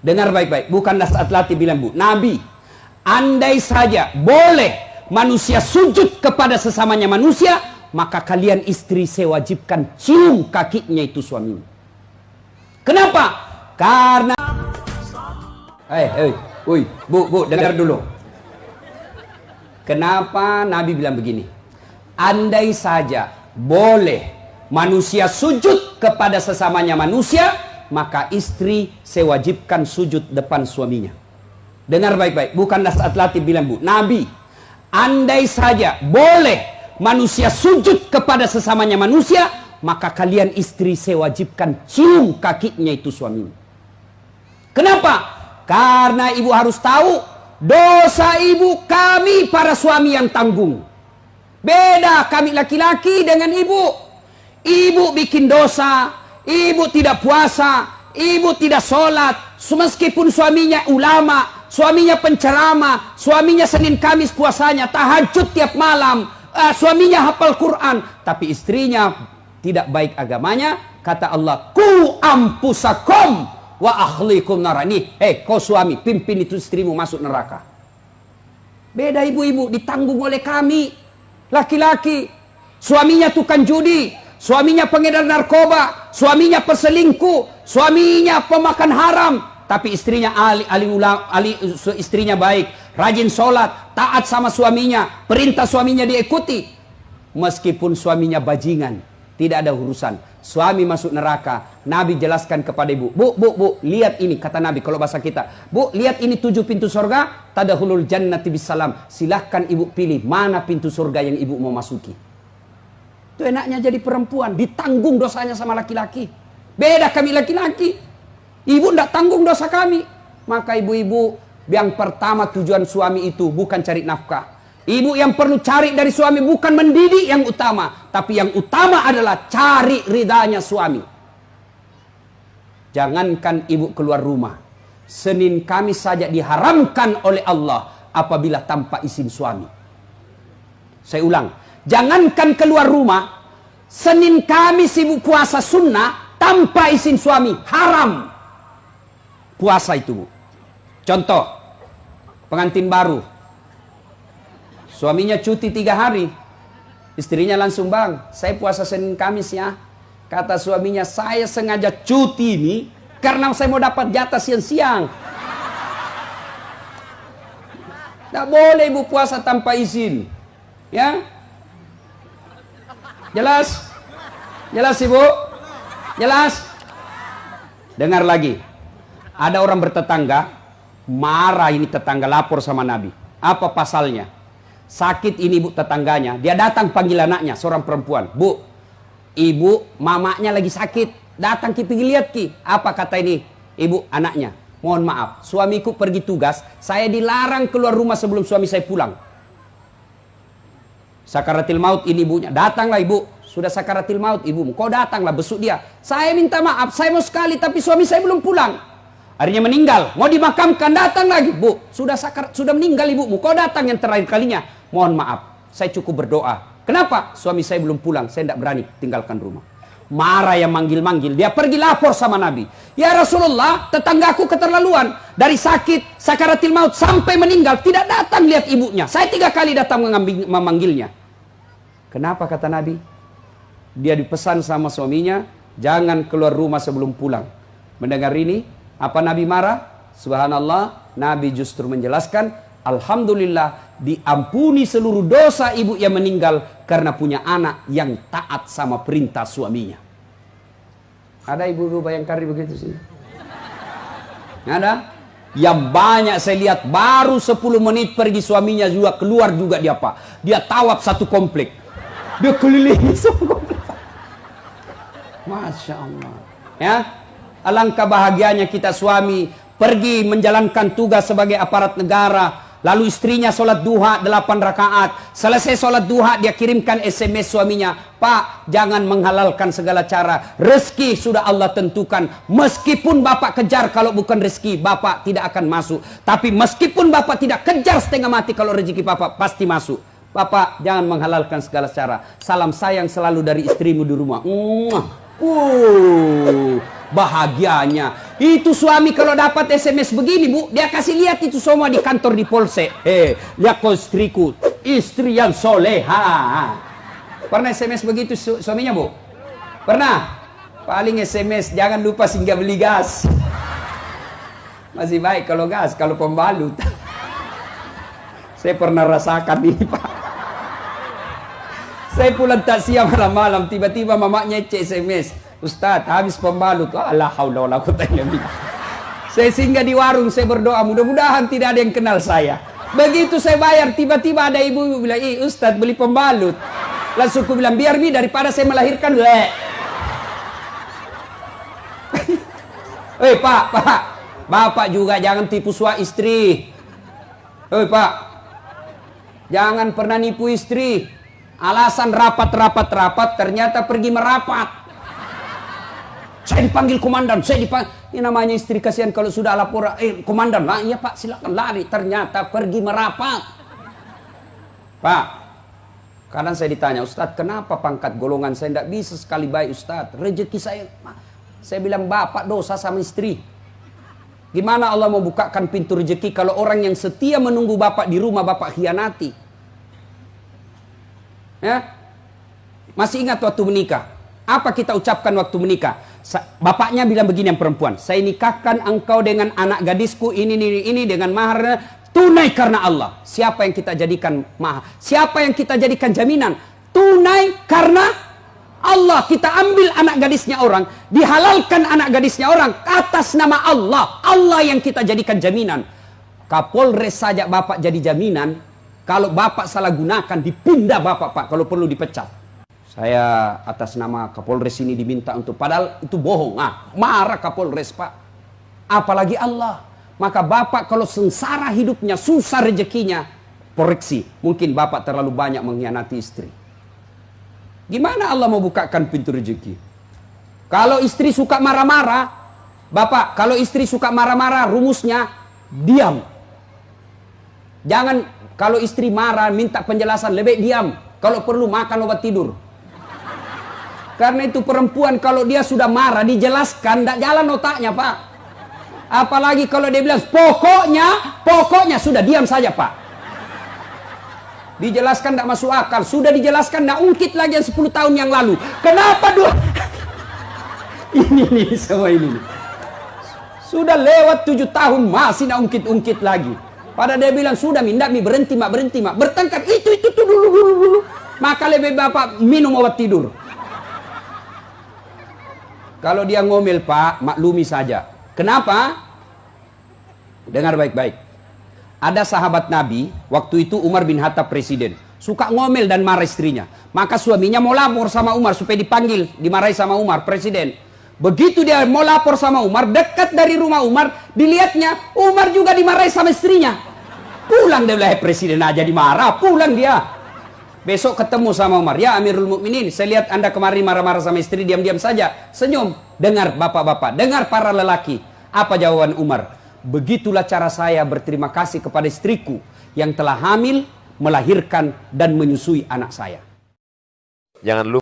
Dengar baik-baik, bukan Nas'atlati bilang bu, Nabi, andai saja boleh manusia sujud kepada sesamanya manusia, maka kalian istri saya wajibkan cium kakinya itu suaminya. Kenapa? Karena bu, dengar dulu. Kenapa Nabi bilang begini? Andai saja boleh manusia sujud kepada sesamanya manusia, maka istri saya wajibkan sujud depan suaminya. Dengar baik-baik, bukan Nas'atlati bilang bu, Nabi, andai saja boleh manusia sujud kepada sesamanya manusia, maka kalian istri saya wajibkan cium kakinya itu suaminya. Kenapa? Karena ibu harus tahu, dosa ibu kami para suami yang tanggung. Beda kami laki-laki dengan ibu. Ibu bikin dosa, ibu tidak puasa, ibu tidak sholat, meskipun suaminya ulama, suaminya penceramah, suaminya Senin Kamis puasanya, tahajud tiap malam, suaminya hafal Quran, tapi istrinya tidak baik agamanya. Kata Allah, ku ampusakum wa ahlikum narani. Kau suami, pimpin itu istrimu masuk neraka. Beda ibu-ibu, ditanggung oleh kami laki-laki. Suaminya tukang judi, suaminya pengedar narkoba, suaminya perselingkuh, suaminya pemakan haram, tapi istrinya istrinya baik, rajin sholat, taat sama suaminya, perintah suaminya diikuti. Meskipun suaminya bajingan, tidak ada urusan. Suami masuk neraka. Nabi jelaskan kepada ibu, bu, lihat ini, kata Nabi kalau bahasa kita, bu, lihat ini 7 pintu surga, tadkhulul jannati bisalam. Silahkan ibu pilih mana pintu surga yang ibu mau masuki. Itu enaknya jadi perempuan, ditanggung dosanya sama laki-laki. Beda kami laki-laki, ibu tidak tanggung dosa kami. Maka ibu-ibu, yang pertama tujuan suami itu bukan cari nafkah. Ibu yang perlu cari dari suami bukan mendidik yang utama, tapi yang utama adalah cari ridhanya suami. Jangankan ibu keluar rumah, Senin Kamis saja diharamkan oleh Allah apabila tanpa izin suami. Saya ulang, jangankan keluar rumah, Senin Kamis ibu puasa sunnah tanpa izin suami, haram puasa itu bu. Contoh, pengantin baru, suaminya cuti 3 hari, istrinya langsung, bang, saya puasa Senin Kamis ya. Kata suaminya, saya sengaja cuti ini karena saya mau dapat jatah siang-siang. Tidak boleh ibu puasa tanpa izin, ya. Jelas? Jelas ibu? Jelas? Dengar lagi. Ada orang bertetangga, marah ini tetangga, lapor sama Nabi. Apa pasalnya? Sakit ini ibu tetangganya, dia datang panggil anaknya, seorang perempuan. Bu, ibu mamanya lagi sakit, datang ki pergi lihat ki. Apa kata ini ibu anaknya? Mohon maaf, suamiku pergi tugas, saya dilarang keluar rumah sebelum suami saya pulang. Sakaratil maut ini ibunya, datanglah ibu, sudah sakaratil maut ibumu, kau datanglah besuk dia. Saya minta maaf, saya mau sekali tapi suami saya belum pulang. Akhirnya meninggal, mau dimakamkan, datang lagi. Bu, sudah meninggal ibumu, kau datang yang terakhir kalinya. Mohon maaf, saya cukup berdoa. Kenapa? Suami saya belum pulang, saya tidak berani tinggalkan rumah. Marah yang manggil-manggil, dia pergi lapor sama Nabi. Ya Rasulullah, tetanggaku keterlaluan. Dari sakit, sakaratil maut, sampai meninggal, tidak datang lihat ibunya. Saya 3 kali datang memanggilnya. Kenapa kata Nabi? Dia dipesan sama suaminya, jangan keluar rumah sebelum pulang. Mendengar ini, apa Nabi marah? Subhanallah, Nabi justru menjelaskan, alhamdulillah diampuni seluruh dosa ibu yang meninggal karena punya anak yang taat sama perintah suaminya. Ada ibu-ibu Bayangkari begitu sih? Ada? Yang banyak saya lihat baru 10 menit pergi suaminya juga keluar juga dia Pak. Dia tawaf satu komplek. Dia kelilingi semua komplek. Masya Allah. Ya. Alangkah bahagianya kita suami pergi menjalankan tugas sebagai aparat negara. Lalu istrinya sholat duha 8 rakaat. Selesai sholat duha dia kirimkan SMS suaminya. Pak, jangan menghalalkan segala cara. Rezeki sudah Allah tentukan. Meskipun bapak kejar kalau bukan rezeki, bapak tidak akan masuk. Tapi meskipun bapak tidak kejar setengah mati, kalau rezeki bapak pasti masuk. Bapak jangan menghalalkan segala cara. Salam sayang selalu dari istrimu di rumah. Bahagianya. Itu suami kalau dapat SMS begini, Bu, dia kasih lihat itu semua di kantor di Polsek. Lihat kau istriku, istri yang soleha. Pernah SMS begitu suaminya, Bu? Pernah? Paling SMS, jangan lupa singgah beli gas. Masih baik kalau gas, kalau pembalut. Saya pernah rasakan ini, Pak. Saya pulang tak siang malam-malam, tiba-tiba mamanya SMS, Ustadz, habis pembalut. La haula wala quwata illa billah. Saya singgah di warung, saya berdoa, mudah-mudahan tidak ada yang kenal saya. Begitu saya bayar, tiba-tiba ada ibu bilang, Ustadz beli pembalut. Langsung aku bilang, biar daripada saya melahirkan. Pak, Bapak juga jangan tipu suami istri. Pak, jangan pernah nipu istri. Alasan rapat, ternyata pergi merapat. Saya dipanggil komandan, ini namanya istri kasihan kalau sudah lapor, komandan, lah iya Pak, silakan lari. Ternyata pergi merapat. Pak, kadang saya ditanya, Ustadz kenapa pangkat golongan saya tidak bisa sekali baik Ustadz? Rezeki saya bilang, Bapak dosa sama istri. Gimana Allah mau bukakan pintu rezeki kalau orang yang setia menunggu Bapak di rumah Bapak khianati? Ya? Masih ingat waktu menikah? Apa kita ucapkan waktu menikah? Bapaknya bilang begini yang perempuan, saya nikahkan engkau dengan anak gadisku ini dengan mahar tunai karena Allah. Siapa yang kita jadikan mahar? Siapa yang kita jadikan jaminan? Tunai karena Allah. Kita ambil anak gadisnya orang, dihalalkan anak gadisnya orang atas nama Allah. Allah yang kita jadikan jaminan. Kapolres saja Bapak jadi jaminan. Kalau Bapak salah gunakan, dipindah Bapak, Pak, kalau perlu dipecat. Saya atas nama Kapolres ini diminta untuk, padahal itu bohong. Marah Kapolres, Pak. Apalagi Allah. Maka Bapak kalau sengsara hidupnya, susah rezekinya, koreksi. Mungkin Bapak terlalu banyak mengkhianati istri. Gimana Allah mau bukakan pintu rezeki? Kalau istri suka marah-marah, Bapak, kalau istri suka marah-marah, rumusnya diam. Jangan, kalau istri marah, minta penjelasan, lebih diam. Kalau perlu makan obat tidur. Karena itu perempuan kalau dia sudah marah, dijelaskan, tidak jalan otaknya, Pak. Apalagi kalau dia bilang, pokoknya, sudah diam saja, Pak. Dijelaskan tidak masuk akal. Sudah dijelaskan tidak ungkit lagi yang 10 tahun yang lalu. Kenapa dua? ini semua ini. Sudah lewat 7 tahun masih tidak ungkit-ungkit lagi. Pada dia bilang sudah minda berhenti mak. Bertengkar itu dulu. Maka lebih Bapak minum obat tidur. Kalau dia ngomel Pak, maklumi saja. Kenapa? Dengar baik-baik. Ada sahabat Nabi, waktu itu Umar bin Khattab presiden. Suka ngomel dan marah istrinya. Maka suaminya mau lapor sama Umar supaya dipanggil, dimarahi sama Umar, presiden. Begitu dia mau lapor sama Umar, dekat dari rumah Umar, dilihatnya Umar juga dimarahi sama istrinya. Pulang dia bilang, presiden aja dimarah, pulang dia. Besok ketemu sama Umar, ya Amirul Mukminin, saya lihat Anda kemarin marah-marah sama istri, diam-diam saja. Senyum, dengar bapak-bapak, dengar para lelaki. Apa jawaban Umar? Begitulah cara saya berterima kasih kepada istriku yang telah hamil, melahirkan, dan menyusui anak saya. Jangan lupa